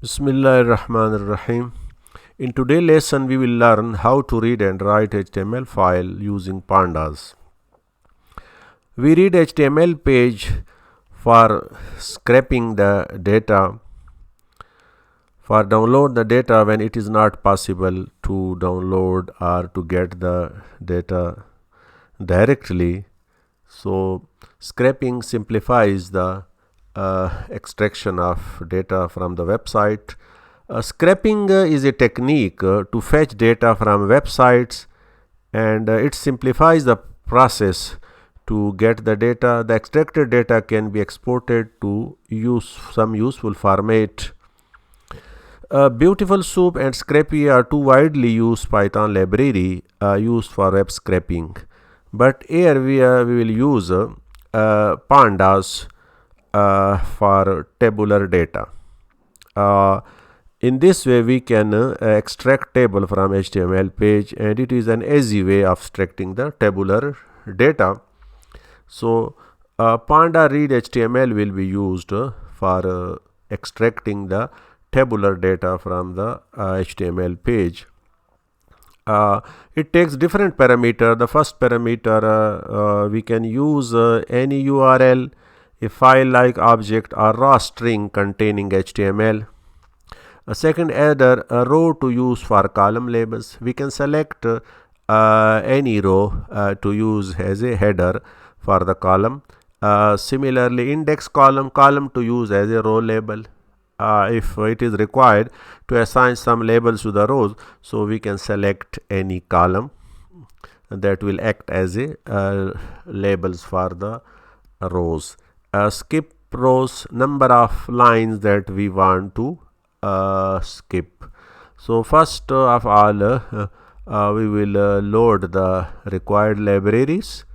Bismillahirrahmanirrahim. In today's lesson, we will learn how to read and write HTML file using pandas. We read HTML page for scraping the data, for download the data when it is not possible to download or to get the data directly. So scraping simplifies the extraction of data from the website. Scraping is a technique to fetch data from websites, and it simplifies the process to get the data. The extracted data can be exported to use some useful format. Beautiful Soup and Scrapy are two widely used Python library used for web scraping, but here we will use pandas for tabular data. In this way, we can extract table from HTML page, and it is an easy way of extracting the tabular data. So panda read HTML will be used for extracting the tabular data from the HTML page. It takes different parameter. The first parameter, we can use any URL, a file like object or raw string containing HTML. A second, add a row to use for column labels. We can select any row to use as a header for the column. Similarly, index column to use as a row label. If it is required to assign some labels to the rows, so we can select any column that will act as a labels for the rows. Skip rows, number of lines that we want to skip. So first of all, we will load the required libraries.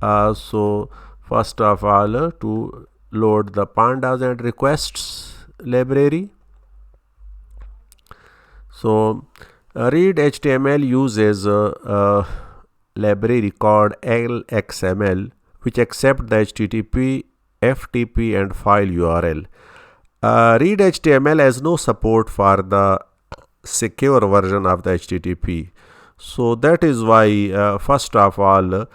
So first of all, to load the pandas and requests library. So read HTML uses a library called LXML, which accept the HTTP, FTP and file URL. Read HTML has no support for the secure version of the HTTP. So that is why first of all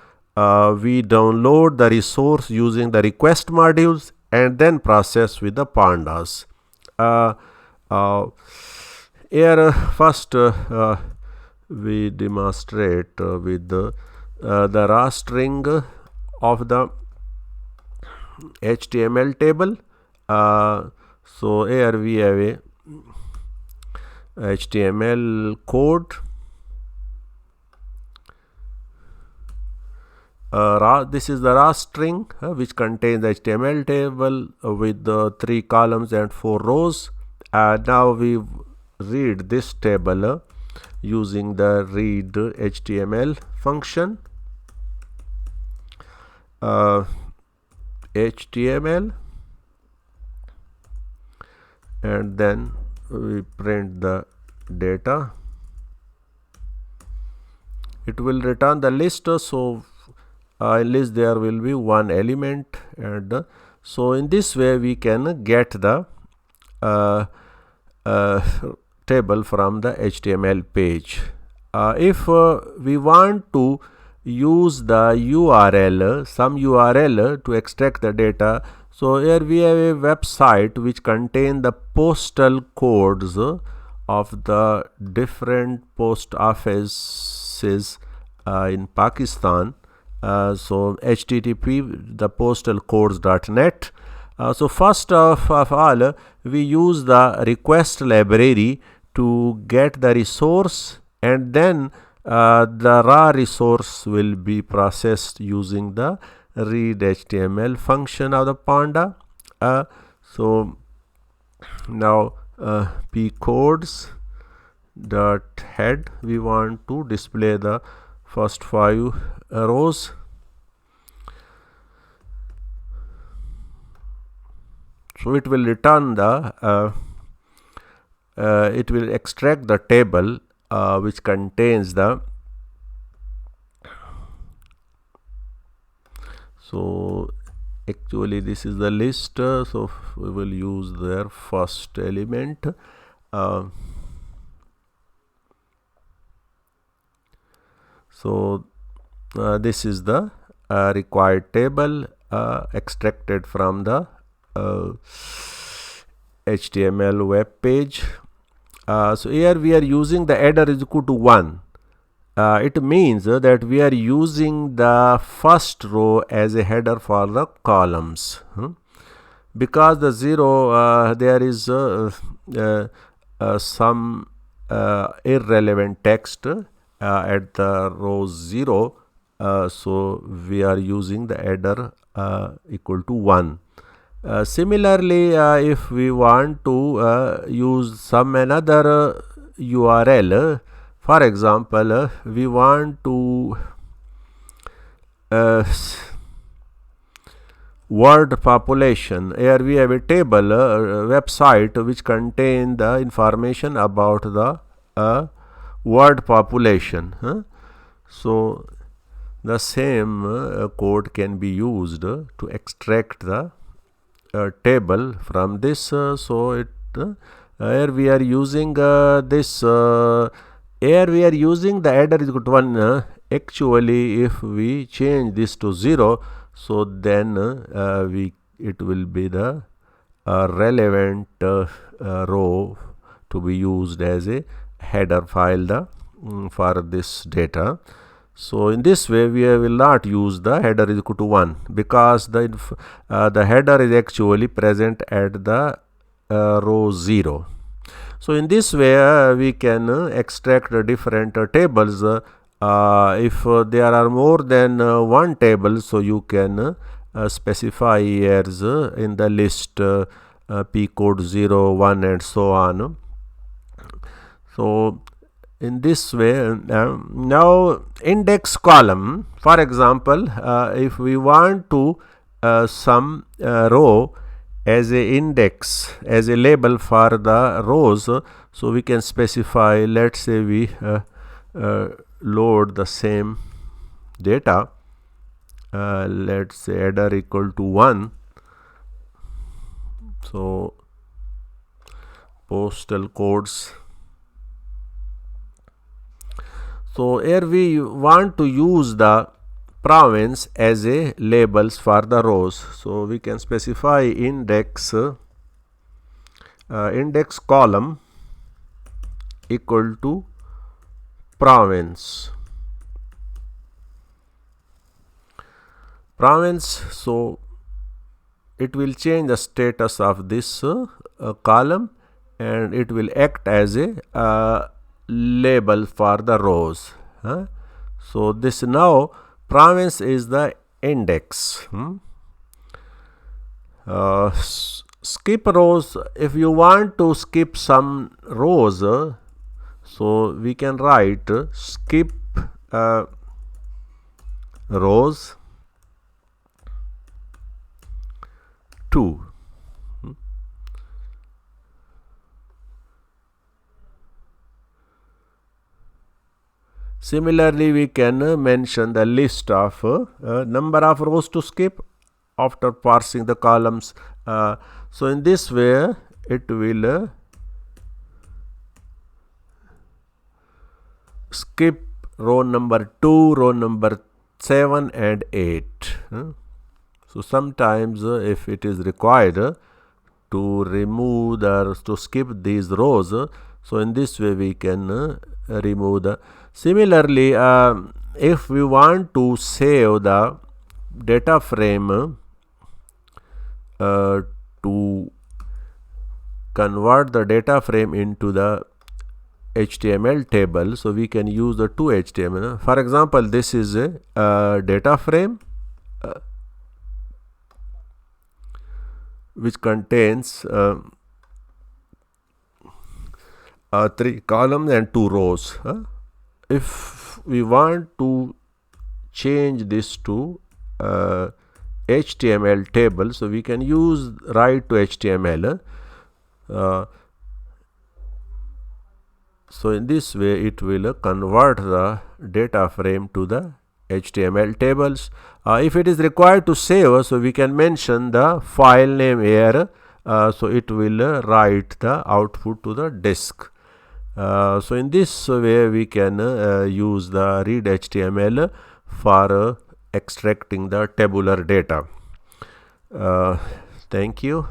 we download the resource using the request modules and then process with the pandas. Here first we demonstrate with the raw string of the HTML table. So here we have a HTML code. This is the raw string which contains the HTML table with the 3 columns and 4 rows. Now we read this table using the read HTML function. HTML, and then we print the data. It will return the list, so in list there will be one element, and so in this way we can get the table from the HTML page. If we want to use the URL, some URL to extract the data, so here we have a website which contain the postal codes of the different post offices in Pakistan. So http the postalcodes.net. So first of all we use the request library to get the resource, and then the raw resource will be processed using the read HTML function of the panda. So now p codes dot head, we want to display the first 5 rows. So it will return the it will extract the table which contains the, so actually this is the list, so we will use their first element, So this is the required table extracted from the HTML web page. So here we are using the header is equal to 1. It means that we are using the first row as a header for the columns. Because the 0 there is some irrelevant text at the row 0, so we are using the header equal to 1. Similarly, if we want to use some another URL, for example, we want to word population. Here we have a table website which contain the information about the word population. So the same code can be used to extract the table from this. So it here we are using this. Here we are using the header is equal to 1. Actually, if we change this to 0, so then it will be the relevant row to be used as a header file for this data. So in this way we will not use the header is equal to 1 because the header is actually present at the row 0. So in this way we can extract different tables. If there are more than one table, so you can specify here in the list p code 0, 1 and so on. So in this way, now index column, for example, if we want to some row as a index, as a label for the rows, so we can specify, let's say we load the same data, let's say header equal to 1. So postal codes. So here we want to use the province as a labels for the rows. So we can specify index index column equal to province. So it will change the status of this column and it will act as a label for the rows. So this now province is the index. Skip rows. If you want to skip some rows, so we can write skip rows 2. Similarly, we can mention the list of number of rows to skip after parsing the columns. So in this way it will skip row number 2, row number 7 and 8. So sometimes if it is required to remove to skip these rows, so in this way we can remove the. Similarly, if we want to save the data frame to convert the data frame into the HTML table, so we can use the two HTML. For example, this is a data frame which contains 3 columns and 2 rows. If we want to change this to HTML table, so we can use write to HTML. So in this way it will convert the data frame to the HTML tables. If it is required to save, so we can mention the file name here so it will write the output to the disk. So in this way we can use the read HTML for extracting the tabular data. Thank you.